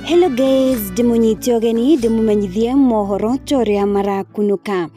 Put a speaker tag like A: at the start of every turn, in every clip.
A: Hello guys, ndimunyiti ogeni ndimumenyithie mohoro toria marakunuka.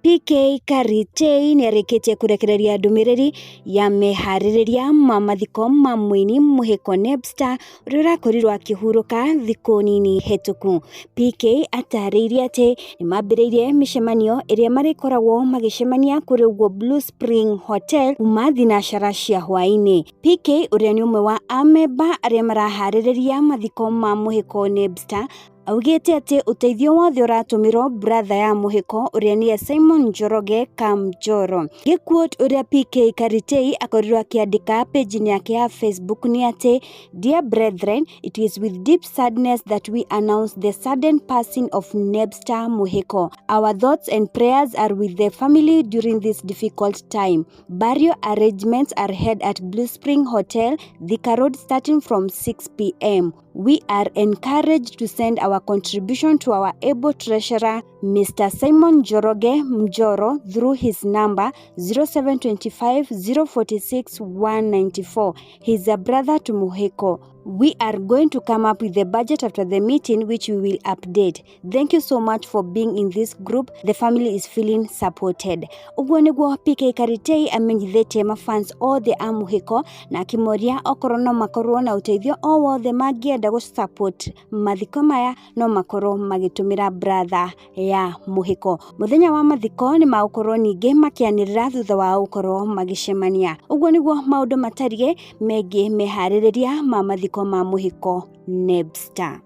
A: PK Karitei nĩarĩkĩtie kũrekereria ndũmĩrĩri ya meharĩrĩria ma mathiko ma mũini Muhiko Nebster ũrĩa ũrakorirwo akĩhurũka thikũ nini hetũku. PK atarĩirie atĩ nĩmambĩrĩirie mĩcemanio ĩrĩa marĩkoragwo magĩcemania kũrĩ ũguo Blue Spring Hotel kuma thinacara cia hwaĩ-inĩ. PK ũrĩa nĩ ũmwe wa amemba arĩa maraharĩrĩria mathiko ma Muhiko Nebster augĩte atĩ ũteithio wothe ũratũmĩrwo brother ya Muhiko ũrĩa nĩye Simon Njoroge Kamjoro. Gĩquote ũrĩa PK Karitei akorirwo akĩandĩka page-inĩ yake ya Facebook nĩ atĩ, Dear brethren, it is with deep sadness that we announce the sudden passing of Nebster Muhiko. Our thoughts and prayers are with the family during this difficult time. Burial arrangements are held at Blue Spring Hotel, Thika Road, starting from 6 p.m. We are encouraged to send our contribution to our able treasurer, Mr. Simon Njoroge Mjoro, through his number 0725 046 194. He's a brother to Muhiko. We are going to come up with the budget after the meeting, which we will update. Thank you so much for being in this group. The family is feeling supported. Uguo niguo PK Karitei amenyithĩtie mafans othe a Muhiko na akĩmoria okorwo no makorwo na ũteithio o wothe mangĩenda gũsupport mathiko maya no makorwo magĩtũmĩra brother ya Muhiko. Mũthenya wa mathiko nĩ magũkorwo ningĩ makĩanĩrĩra thutha wa gũkorwo magĩcemania. Uguo niguo maũndũ matariĩ megiĩ meharĩrĩria ma mathiko ma Muhiko Nebster.